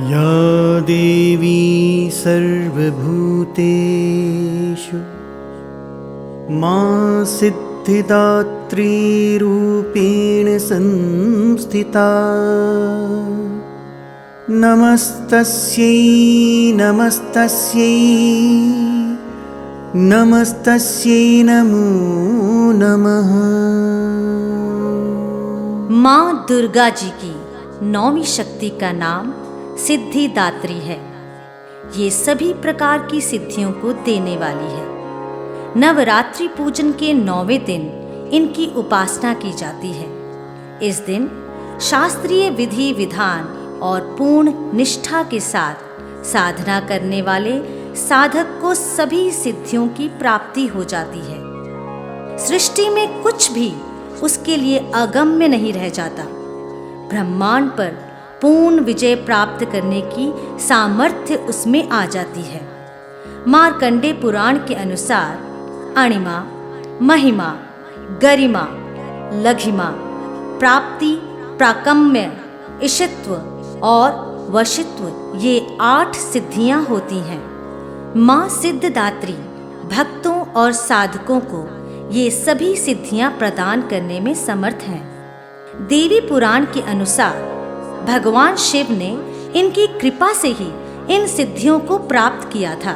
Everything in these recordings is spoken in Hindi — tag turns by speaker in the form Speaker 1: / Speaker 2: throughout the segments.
Speaker 1: या देवी सर्वभूतेषु मां सिद्धिदात्रीरूपेण संस्थिता। नमस्तस्यै नमस्तस्यै नमस्तस्यै नमो नमः।
Speaker 2: माँ दुर्गा जी की नौवीं शक्ति का नाम सिद्धिदात्री है। ये सभी प्रकार की सिद्धियों को देने वाली है। नवरात्रि पूजन के 9वें दिन इनकी उपासना की जाती है। इस दिन शास्त्रीय विधि विधान और पूर्ण निष्ठा के साथ साधना करने वाले साधक को सभी सिद्धियों की प्राप्ति हो जाती है। सृष्टि में कुछ भी उसके लिए अगम्य नहीं रह जाता। ब्रह्मांड पर पूर्ण विजय प्राप्त करने की सामर्थ्य उसमें आ जाती है। मार्कंडेय पुराण के अनुसार अणिमा, महिमा, गरिमा, लघिमा, प्राप्ति, प्राकम्य, ईशित्व और वशित्व ये 8 सिद्धियां होती हैं। माँ सिद्धिदात्री भक्तों और साधकों को ये सभी सिद्धियां प्रदान करने में समर्थ हैं। देवी पुराण के अनुसार भगवान शिव ने इनकी कृपा से ही इन सिद्धियों को प्राप्त किया था।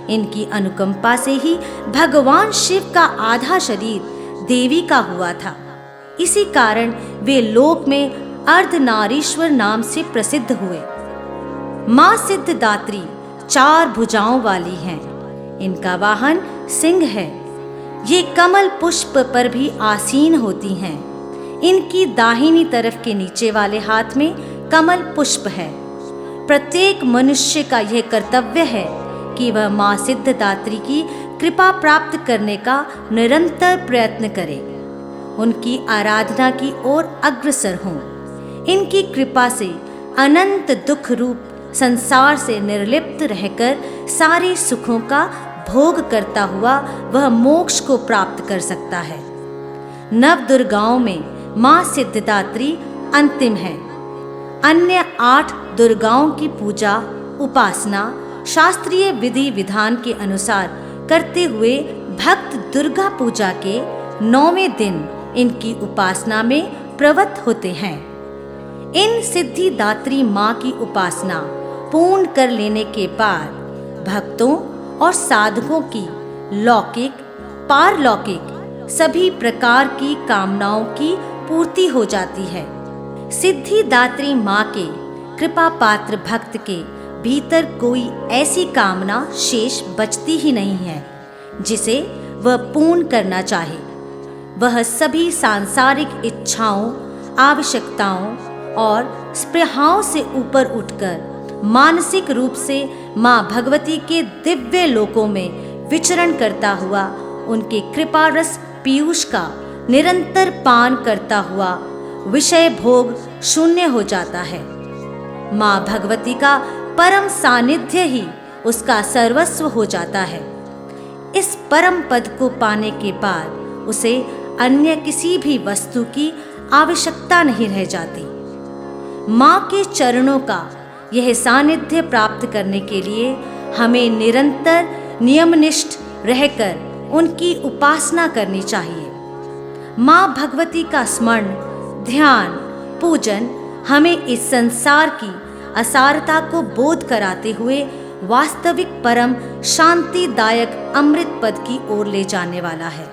Speaker 2: इनकी अनुकंपा से ही भगवान शिव का आधा शरीर देवी का हुआ था। इसी कारण वे लोक में अर्धनारीश्वर नाम से प्रसिद्ध हुए। माँ सिद्धिदात्री 4 भुजाओं वाली हैं। इनका वाहन सिंह है। ये कमल पुष्प पर भी आसीन होती हैं। इनकी दाहिनी तरफ के नीचे वाले हाथ में कमल पुष्प है। प्रत्येक मनुष्य का यह कर्तव्य है कि वह माँ सिद्धिदात्री की कृपा प्राप्त करने का निरंतर प्रयत्न करे, उनकी आराधना की ओर अग्रसर हों। इनकी कृपा से अनंत दुख रूप संसार से निर्लिप्त रहकर सारे सुखों का भोग करता हुआ वह मोक्ष को प्राप्त कर सकता है। नव दुर्गाओं में माँ सिद्धिदात्री अंतिम है। अन्य 8 दुर्गाओं की पूजा उपासना शास्त्रीय विधि विधान के अनुसार करते हुए भक्त दुर्गा पूजा के 9वें दिन इनकी उपासना में प्रवृत्त होते हैं। इन सिद्धिदात्री माँ की उपासना पूर्ण कर लेने के बाद भक्तों और साधकों की लौकिक पारलौकिक सभी प्रकार की कामनाओं की पूर्ति हो जाती है। सिद्धिदात्री माँ के कृपा पात्र भक्त के भीतर कोई ऐसी कामना शेष बचती ही नहीं है जिसे वह पूर्ण करना चाहे। वह सभी सांसारिक इच्छाओं, आवश्यकताओं और स्पृहाओं से ऊपर उठकर मानसिक रूप से माँ भगवती के दिव्य लोकों में विचरण करता हुआ उनके कृपा रस पीयूष का निरंतर पान करता हुआ विषय भोग शून्य हो जाता है। माँ भगवती का परम सानिध्य ही उसका सर्वस्व हो जाता है। इस परम पद को पाने के बाद उसे अन्य किसी भी वस्तु की आवश्यकता नहीं रह जाती। माँ के चरणों का यह सानिध्य प्राप्त करने के लिए हमें निरंतर नियमनिष्ठ रहकर उनकी उपासना करनी चाहिए। माँ भगवती का स्मरण, ध्यान, पूजन हमें इस संसार की असारता को बोध कराते हुए वास्तविक परम शांतिदायक अमृत पद की ओर ले जाने वाला है।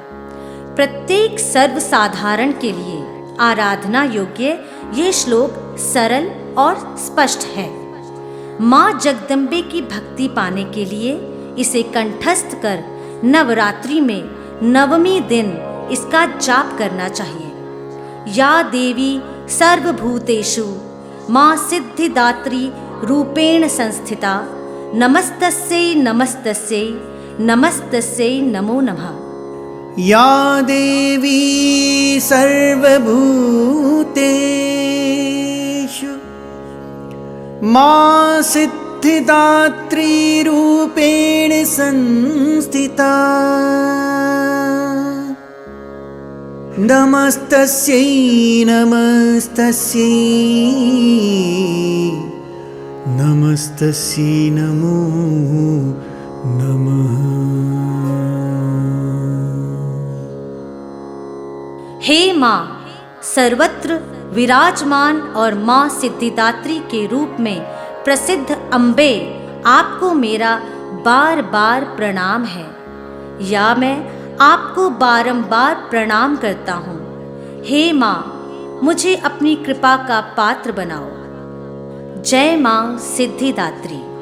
Speaker 2: प्रत्येक सर्वसाधारण के लिए आराधना योग्य ये श्लोक सरल और स्पष्ट है। माँ जगदम्बे की भक्ति पाने के लिए इसे कंठस्थ कर नवरात्रि में 9वें दिन इसका जाप करना चाहिए। या देवी सर्वभूतेषु माँ सिद्धिदात्री रूपेण संस्थिता। नमस्तस्यै नमस्तस्यै नमस्तस्यै नमो नमः।
Speaker 1: या देवी सर्वभूतेषु मां सिद्धिदात्री रूपेण संस्थिता। नमस्तस्यै नमस्तस्यै नमस्तस्यै नमो नमः।
Speaker 2: हे माँ, सर्वत्र विराजमान और माँ सिद्धिदात्री के रूप में प्रसिद्ध अम्बे, आपको मेरा बार बार प्रणाम है, या मैं आपको बारंबार प्रणाम करता हूँ। हे माँ, मुझे अपनी कृपा का पात्र बनाओ। जय माँ सिद्धिदात्री।